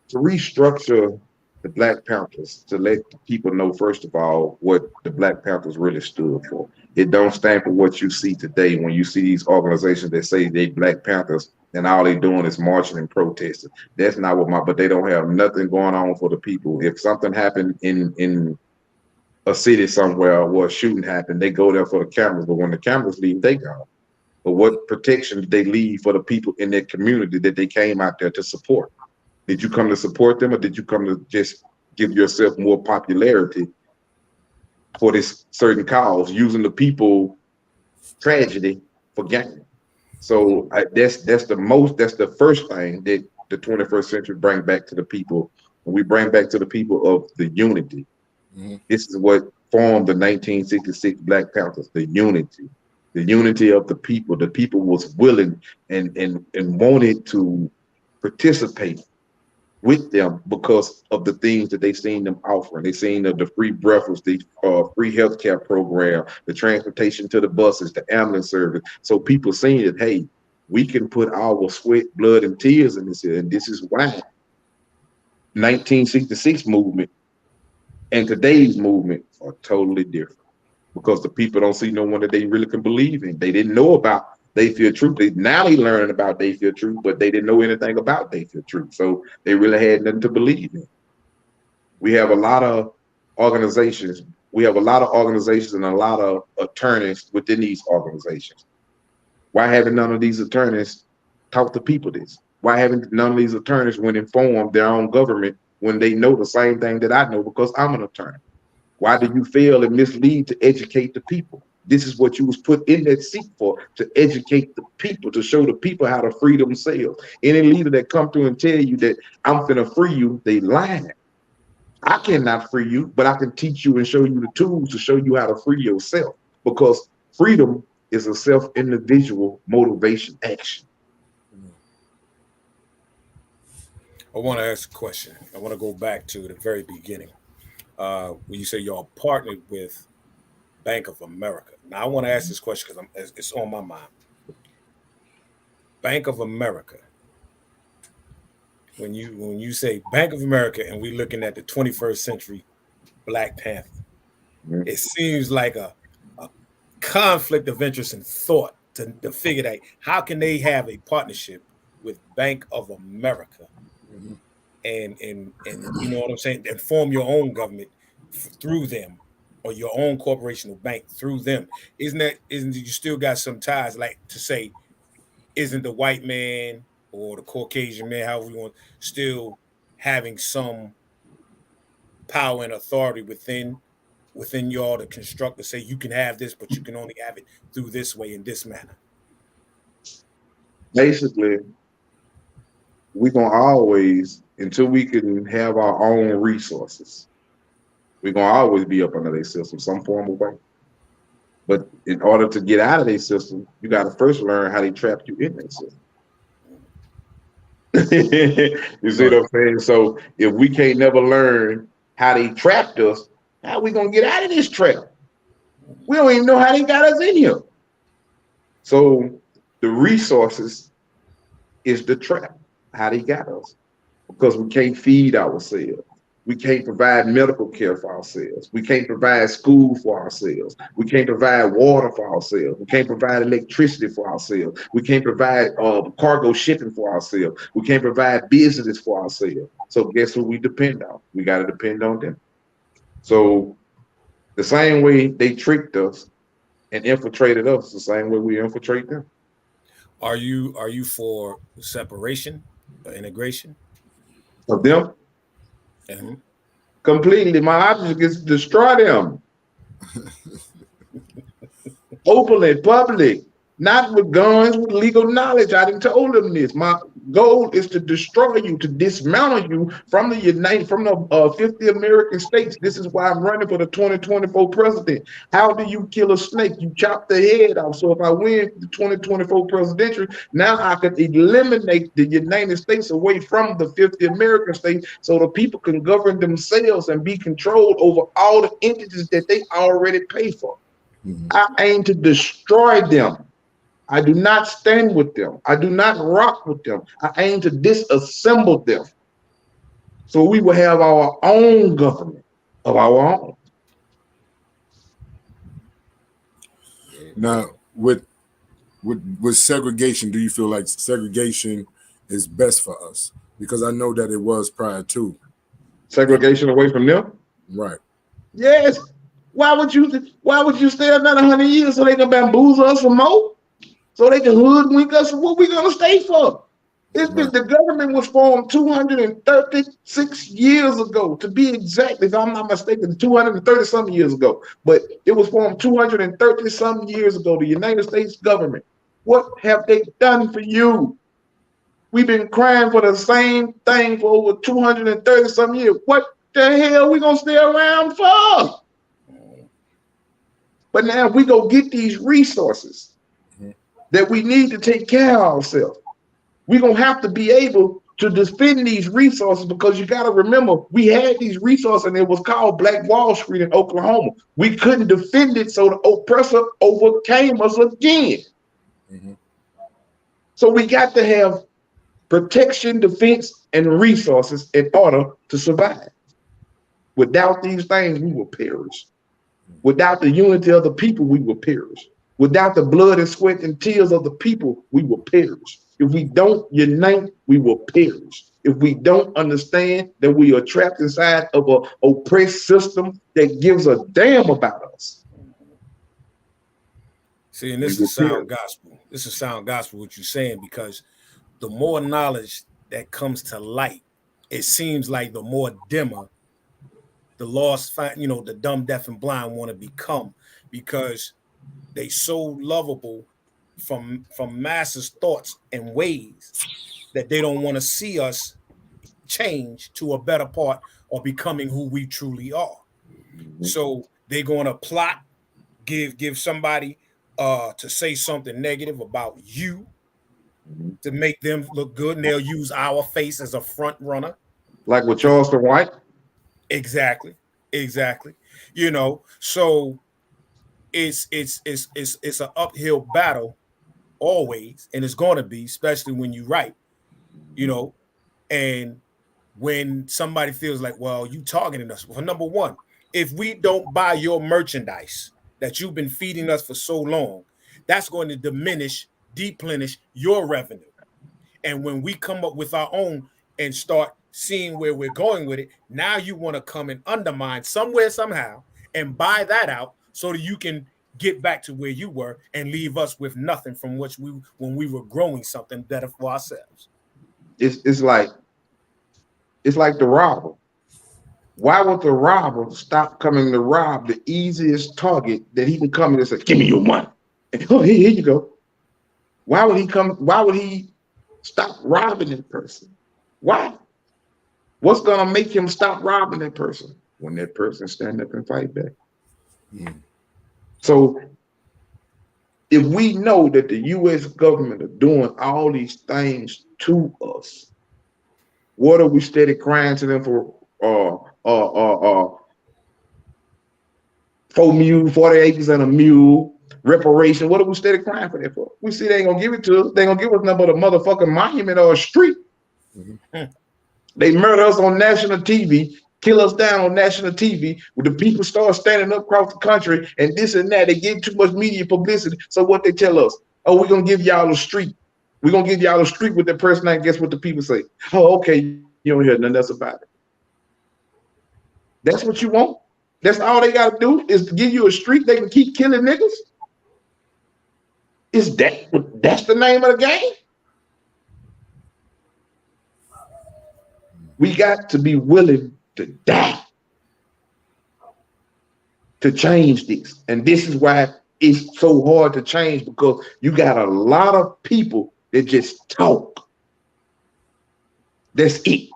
To restructure the Black Panthers, to let people know, first of all, what the Black Panthers really stood for. It don't stand for what you see today when you see these organizations that say they Black Panthers and all they doing is marching and protesting. That's not what but they don't have nothing going on for the people. If something happened in a city somewhere where a shooting happened, they go there for the cameras, but when the cameras leave, they go. But what protection did they leave for the people in their community that they came out there to support? Did you come to support them, or did you come to just give yourself more popularity for this certain cause, using the people tragedy for gain? So that's the first thing that the 21st century bring back to the people. And we bring back to the people of the unity. This is what formed the 1966 Black Panthers, the unity of the people. The people was willing and wanted to participate with them because of the things that they seen them offering. They seen the free breakfast, the free healthcare program, the transportation to the buses, the ambulance service. So people seen that, hey, we can put our sweat, blood, and tears in this here, and this is why 1966 movement and today's movement are totally different, because the people don't see no one that they really can believe in. They didn't know about They Feel Truth. Now they learning about They Feel Truth, but they didn't know anything about They Feel Truth. So they really had nothing to believe in. We have a lot of organizations. We have a lot of organizations and a lot of attorneys within these organizations. Why haven't none of these attorneys taught the people this? Why haven't none of these attorneys when informed their own government when they know the same thing that I know because I'm an attorney? Why do you fail and mislead to educate the people? This is what you was put in that seat for, to educate the people, to show the people how to free themselves. Any leader that come through and tell you that I'm finna free you, they lying. I cannot free you, but I can teach you and show you the tools to show you how to free yourself, because freedom is a self-individual motivation action. I want to ask a question. I want to go back to the very beginning. When you say y'all partnered with Bank of America. Now, I want to ask this question because it's on my mind. Bank of America. When you say Bank of America and we're looking at the 21st century Black Panther, it seems like a conflict of interest and thought to figure out how can they have a partnership with Bank of America and you know what I'm saying, and form your own government through them, or your own corporation or bank through them. Isn't you still got some ties, like to say, isn't the white man or the Caucasian man, however you want, still having some power and authority within y'all to construct, to say you can have this, but you can only have it through this way, in this manner? Basically, we're gonna always, until we can have our own resources, we're gonna always be up under their system, some form of way. But in order to get out of their system, you got to first learn how they trap you in their system. You see what I'm saying? So if we can't never learn how they trapped us, how we gonna get out of this trap? We don't even know how they got us in here. So the resources is the trap, how they got us, because we can't feed ourselves. We can't provide medical care for ourselves. We can't provide school for ourselves. We can't provide water for ourselves. We can't provide electricity for ourselves. We can't provide cargo shipping for ourselves. We can't provide business for ourselves. So guess who we depend on? We got to depend on them. So the same way they tricked us and infiltrated us, the same way we infiltrate them. Are you for separation or integration of them? Mm-hmm. Completely. My object is to destroy them. Openly, public, not with guns, with legal knowledge. I didn't told them this. My goal is to destroy you, to dismantle you from the 50 American states. This is why I'm running for the 2024 president. How do you kill a snake? You chop the head off. So if I win the 2024 presidential, now I can eliminate the United States away from the 50 American states so the people can govern themselves and be controlled over all the entities that they already pay for. Mm-hmm. I aim to destroy them. I do not stand with them. I do not rock with them. I aim to disassemble them. So we will have our own government of our own. Now, with segregation, do you feel like segregation is best for us? Because I know that it was prior to. Segregation away from them? Right. Yes. Why would you stay another 100 years so they can bamboozle us some more? So they can hoodwink us? What we gonna stay for? The government was formed 236 years ago, to be exact, if I'm not mistaken, 230-something years ago. But it was formed 230-something years ago, the United States government. What have they done for you? We've been crying for the same thing for over 230-something years. What the hell we gonna stay around for? But now we go get these resources that we need to take care of ourselves. We're going to have to be able to defend these resources, because you got to remember, we had these resources and it was called Black Wall Street in Oklahoma. We couldn't defend it, so the oppressor overcame us again. Mm-hmm. So we got to have protection, defense, and resources in order to survive. Without these things, we will perish. Without the unity of the people, we will perish. Without the blood and sweat and tears of the people, we will perish. If we don't unite, we will perish. If we don't understand that we are trapped inside of an oppressed system that gives a damn about us. See, and this is sound gospel. This is sound gospel, what you're saying, because the more knowledge that comes to light, it seems like the more dimmer the lost, the dumb, deaf, and blind want to become, because they so lovable from masses' thoughts and ways that they don't want to see us change to a better part or becoming who we truly are. Mm-hmm. So they're going to plot, give somebody to say something negative about you to make them look good, and they'll use our face as a front runner, like with Charleston White. Exactly. So it's an uphill battle always, and it's going to be, especially when you write, and when somebody feels like, well, you targeting us. Well, number one, if we don't buy your merchandise that you've been feeding us for so long, that's going to deplenish your revenue. And when we come up with our own and start seeing where we're going with it, now you want to come and undermine somewhere, somehow, and buy that out so that you can get back to where you were and leave us with nothing from which when we were growing something better for ourselves. It's like the robber. Why would the robber stop coming to rob the easiest target that he can come in and say, give me your money? And, oh, here you go. Why would he come? Why would he stop robbing that person? Why? What's going to make him stop robbing that person? When that person stand up and fight back. Mm. So if we know that the U.S. government are doing all these things to us, what are we steady crying to them for 40 acres and a mule, reparation. What are we steady crying for that for? We see they ain't gonna give it to us. They ain't gonna give us nothing but a motherfucking monument or a street. They murder us on national TV, kill us down on national TV, when the people start standing up across the country and this and that. They get too much media publicity. So what they tell us? Oh, we're gonna give y'all a street. We're gonna give y'all a street with that person. And guess what the people say? Oh, okay, you don't hear nothing else about it. That's what you want? That's all they gotta do is to give you a street they can keep killing niggas? That's the name of the game? We got to be willing to die to change this. And this is why it's so hard to change, because you got a lot of people that just talk. That's it.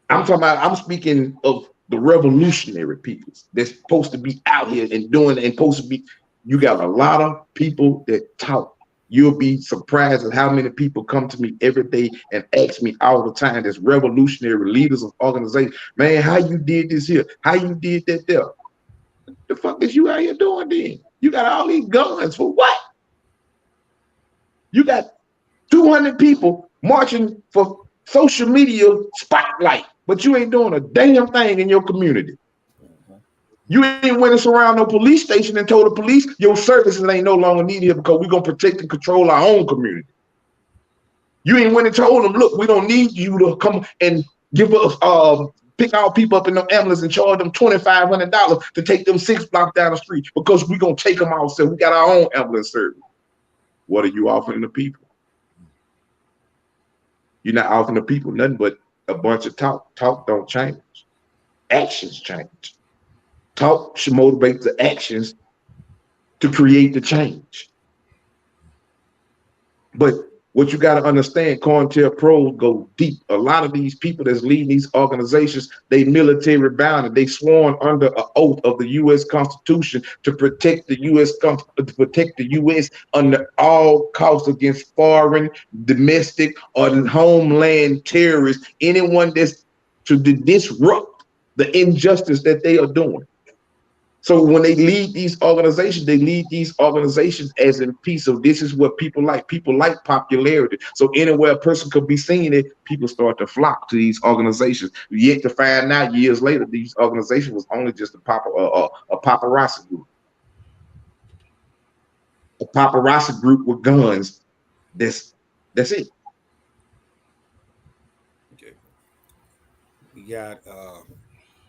I'm speaking of the revolutionary people that's supposed to be out here and doing and supposed to be. You got a lot of people that talk. You'll be surprised at how many people come to me every day and ask me all the time, as revolutionary leaders of organizations, man, how you did this here? How you did that there? The fuck is you out here doing then? You got all these guns for what? You got 200 people marching for social media spotlight, but you ain't doing a damn thing in your community. You ain't went around no police station and told the police your services ain't no longer needed here because we're going to protect and control our own community. You ain't went and told them, look, we don't need you to come and give us, pick our people up in the ambulance and charge them $2,500 to take them 6 blocks down the street because we're going to take them ourselves. We got our own ambulance service. What are you offering the people? You're not offering the people nothing but a bunch of talk. Talk don't change. Actions change. Talk should motivate the actions to create the change. But what you got to understand, COINTELPRO go deep. A lot of these people that's leading these organizations, they military bound. They sworn under an oath of the U.S. Constitution to protect the U.S. under all costs against foreign, domestic, or homeland terrorists. Anyone that's to disrupt the injustice that they are doing. So when they lead these organizations as in peace. So this is what people like. People like popularity. So anywhere a person could be seeing it, people start to flock to these organizations. Yet to find out years later, these organizations was only just a paparazzi group. A paparazzi group with guns. That's it. Okay. We got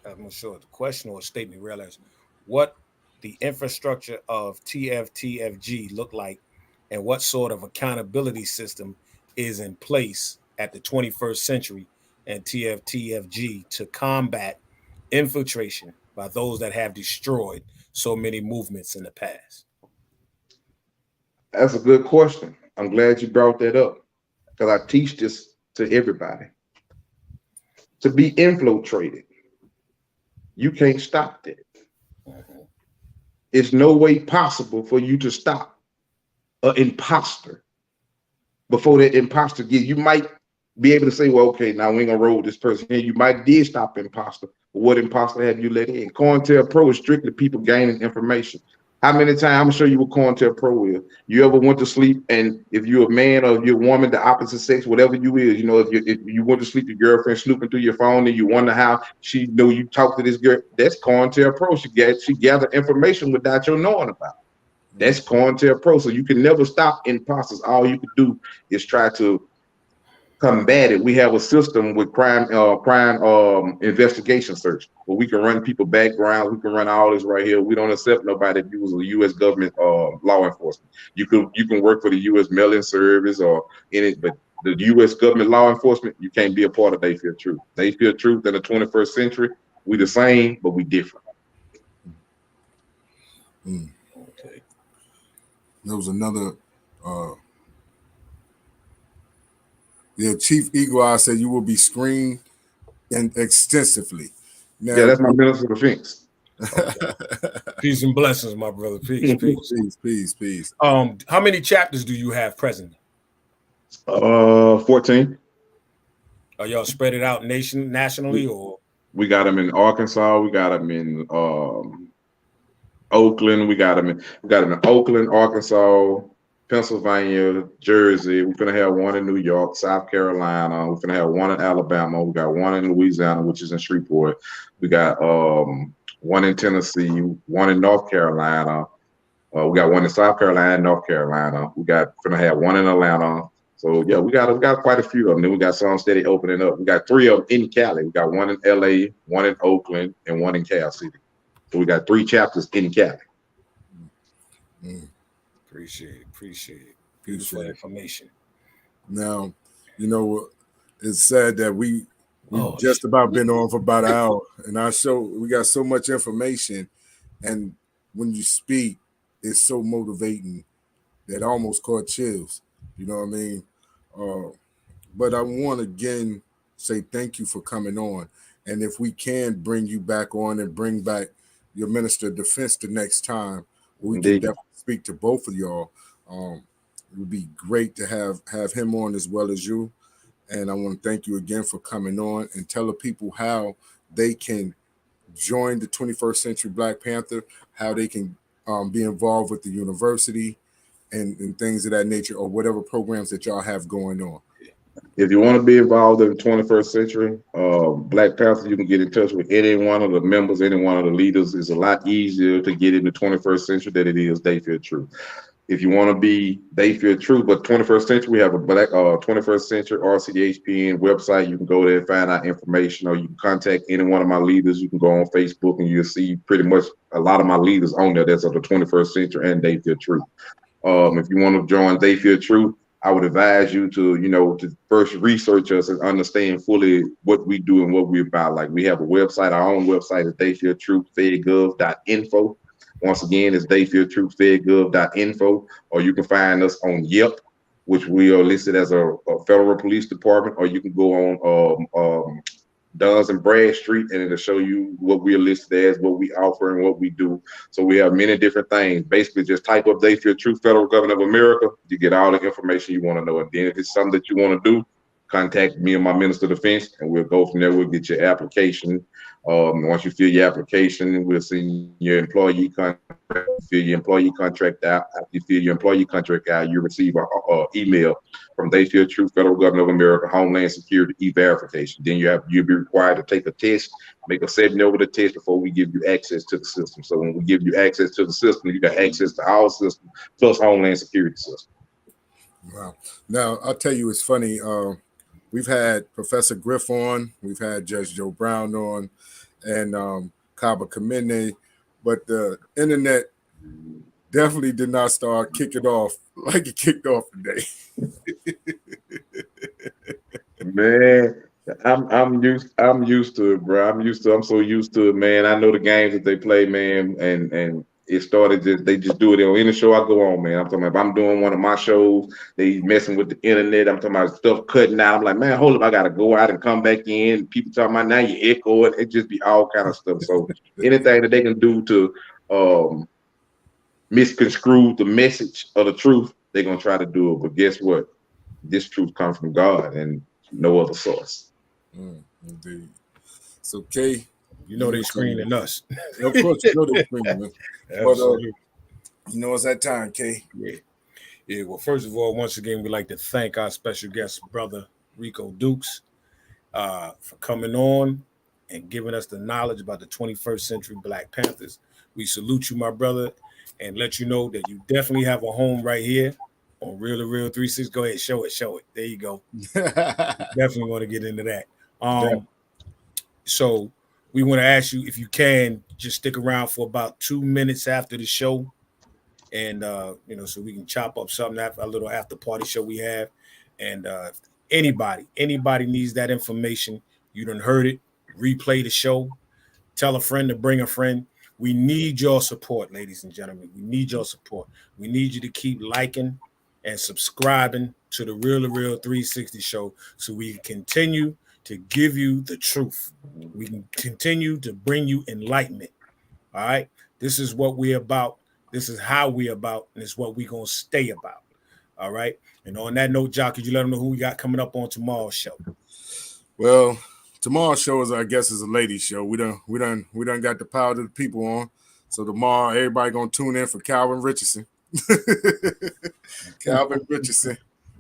I'm not sure the question or statement realized what the infrastructure of TFTFG look like and what sort of accountability system is in place at the 21st century and TFTFG to combat infiltration by those that have destroyed so many movements in the past. That's a good question. I'm glad you brought that up because I teach this to everybody. To be infiltrated, you can't stop that. It's no way possible for you to stop an imposter before that imposter gets. You might be able to say, well, okay, now we ain't gonna roll with this person here. You might did stop imposter, but what imposter have you let in? COINTELPRO is strictly people gaining information. How many times, I'm gonna show you what COINTELPRO is. You ever went to sleep and if you're a man or you're a woman, the opposite sex, whatever you is, you know, if you went to sleep, your girlfriend snooping through your phone and you wonder how she know you talk to this girl, that's COINTELPRO. She gathered information without your knowing about it. That's COINTELPRO. So you can never stop imposters. All you can do is try to combat it. We have a system with crime investigation search where we can run people background. We can run all this right here. We don't accept nobody that uses a U.S. government law enforcement. You can work for the U.S. mail-in service or any, but the U.S. government law enforcement, you can't be a part of They Feel Truth. They Feel Truth in the 21st century. We the same, but we different. Okay. There was another. Chief Eagle Eye said you will be screened and extensively. Now, yeah, that's my minister of defense. Peace and blessings, my brother. Peace. How many chapters do you have presently? 14. Are y'all spread it out nationally or? We got them in Arkansas. We got them in Oakland. We got them in Oakland, Arkansas, Pennsylvania, Jersey. We're gonna have one in New York, South Carolina. We're gonna have one in Alabama. We got one in Louisiana, which is in Shreveport. We got one in Tennessee, one in North Carolina. We got one in South Carolina and North Carolina. Gonna have one in Atlanta. So yeah, we got quite a few of them. Then we got some steady opening up. We got 3 of them in Cali. We got one in LA, one in Oakland, and one in Cal City. So we got 3 chapters in Cali. Appreciate it. Beautiful information. Now, it's sad that we've just about been on for about an hour, and we got so much information, and when you speak, it's so motivating that I almost caught chills. You know what I mean? But I want to again say thank you for coming on, and if we can bring you back on and bring back your Minister of Defense the next time, we can definitely speak to both of y'all. It would be great to have him on as well as you. And I want to thank you again for coming on and tell the people how they can join the 21st Century Black Panther, how they can be involved with the university and things of that nature, or whatever programs that y'all have going on. If you want to be involved in the 21st Century Black Panther, you can get in touch with any one of the members, any one of the leaders. It's a lot easier to get in the 21st Century than it is They Feel True. If you want to be They Feel True, but 21st Century, we have a Black 21st Century RCHPN website. You can go there and find out information, or you can contact any one of my leaders. You can go on Facebook and you'll see pretty much a lot of my leaders on there that's of the 21st Century and They Feel True. If you want to join They Feel True, I would advise you to first research us and understand fully what we do and what we're about. Like, we have a website, our own website is theyfeeltruthfedgov.info. Once again, it's theyfeeltruthfedgov.info, or you can find us on Yelp, which we are listed as a federal police department, or you can go on Duns and Bradstreet, and it'll show you what we're listed as, what we offer, and what we do. So we have many different things. Basically, just type up They Feel True Federal Government of America. You get all the information you want to know. And then if it's something that you want to do, contact me and my Minister of Defense, and we'll go from there. We'll get your application. Once you fill your application, we'll send your employee contract. Fill your employee contract out. After you fill your employee contract out, you receive an email from They Feel True Federal Government of America Homeland Security E-Verification. Then you'll be required to take a test, make a 7 over the test before we give you access to the system. So when we give you access to the system, you got access to our system plus Homeland Security system. Wow. Now, I'll tell you, it's funny. We've had Professor Griff on, we've had Judge Joe Brown on, and Kaba Kamene, but the internet definitely did not start kicking off like it kicked off today. Man, I'm used to it, bro. I'm so used to it, man. I know the games that they play, man, and it started they just do it on any show I go on, man. I'm talking about if I'm doing one of my shows, they messing with the internet. I'm talking about stuff cutting out. I'm like, man, hold up, I gotta go out and come back in. People talking about now you echo it. It just be all kind of stuff. So anything that they can do to misconstrue the message of the truth, they're gonna try to do it. But guess what? This truth comes from God and no other source. Indeed. So, Kay, you know they screening us. Of course, you know they screening us. But it's that time, Kay. Yeah. Well, first of all, once again, we'd like to thank our special guest, brother Rico Dukes, for coming on and giving us the knowledge about the 21st Century Black Panthers. We salute you, my brother, and let you know that you definitely have a home right here on Real2reel360. Go ahead, show it. There you go. Definitely want to get into that. So we want to ask you if you can just stick around for about 2 minutes after the show, and so we can chop up something after a little after party show we have. And anybody needs that information, you done heard it. Replay the show. Tell a friend to bring a friend. We need your support, ladies and gentlemen. We need your support. We need you to keep liking and subscribing to the Real2reel360 show so we can continue to give you the truth. We can continue to bring you enlightenment. All right? This is what we're about. This is how we're about, and it's what we're going to stay about. All right? And on that note, Jock, could you let them know who we got coming up on tomorrow's show? Well, tomorrow's show is, I guess, is a ladies' show. We done got the power to the people on. So tomorrow, everybody gonna tune in for Calvin Richardson. Calvin Richardson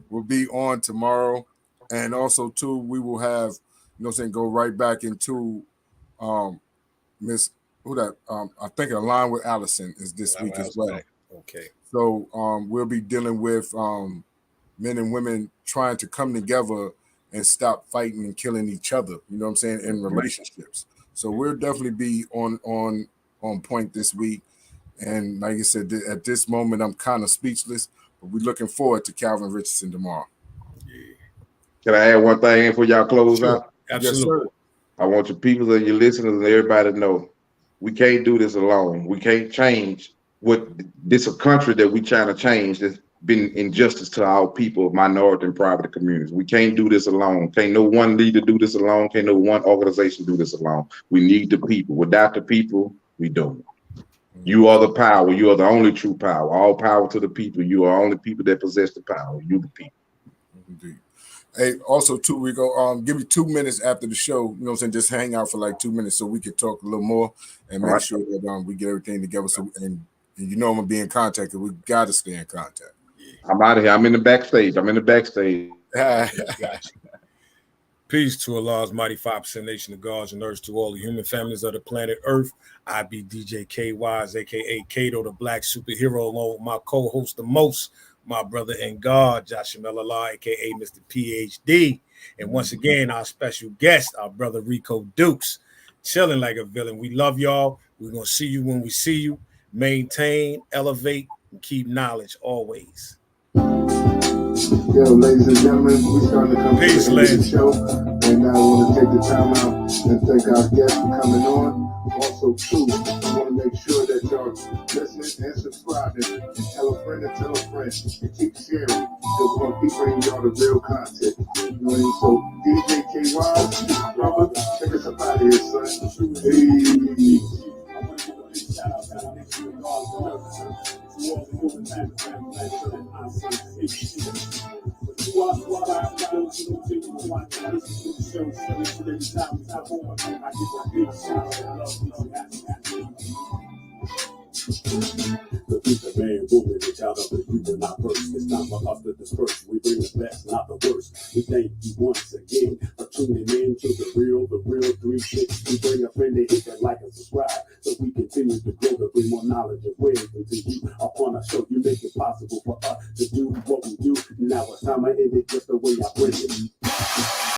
will be on tomorrow, and also too, we will have, go right back into Miss I think Align with Allison is this week as well. Okay. So we'll be dealing with men and women trying to come together and stop fighting and killing each other, in relationships. So we'll definitely be on point this week. And like I said, at this moment, I'm kind of speechless, but we're looking forward to Calvin Richardson tomorrow. Yeah. Can I add one thing in before y'all close out? Absolutely. Yes, sir. I want your people and your listeners and everybody to know we can't do this alone. We can't change what this a country that we trying to change that's been injustice to our people, minority and private communities. We can't do this alone. Can't no one leader do this alone. Can't no one organization do this alone. We need the people. Without the people, we don't. You are the power. You are the only true power. All power to the people. You are only people that possess the power. You the people. Indeed. Hey, also too, Rico, give me 2 minutes after the show, just hang out for like 2 minutes so we can talk a little more and make sure that we get everything together. So and I'm gonna be in contact. We gotta stay in contact. I'm out of here. I'm in the backstage. Peace to Allah's mighty 5% nation of gods and earth, to all the human families of the planet Earth. I be DJ K-Wise, a.k.a. Kato, the black superhero, along with my co-host, the most, my brother in God, Jahshamel Allah, a.k.a. Mr. PhD. And once again, our special guest, our brother Rico Dukes, chilling like a villain. We love y'all. We're going to see you when we see you. Maintain, elevate, and keep knowledge always. Yo, ladies and gentlemen, we starting to come to the end of the show, and I want to take the time out and thank our guests for coming on. Also, too, I want to make sure that y'all listening and subscribing, and tell a friend and tell a friend, and keep sharing, because we're going to keep bringing y'all the real content. You know what I mean? So, DJ KY, brother, take us up out of here, son. Hey. The man, woman, and child of the we will not burst. It's time for us to disperse. We bring the best, not the worst. We thank you once again for tuning in to the real 360. We bring a friend to hit that like and subscribe, so we continue to grow to bring more knowledge and wisdom to you upon our show. You make it possible for us to do what we do. Now it's time I end it just the way I bring it.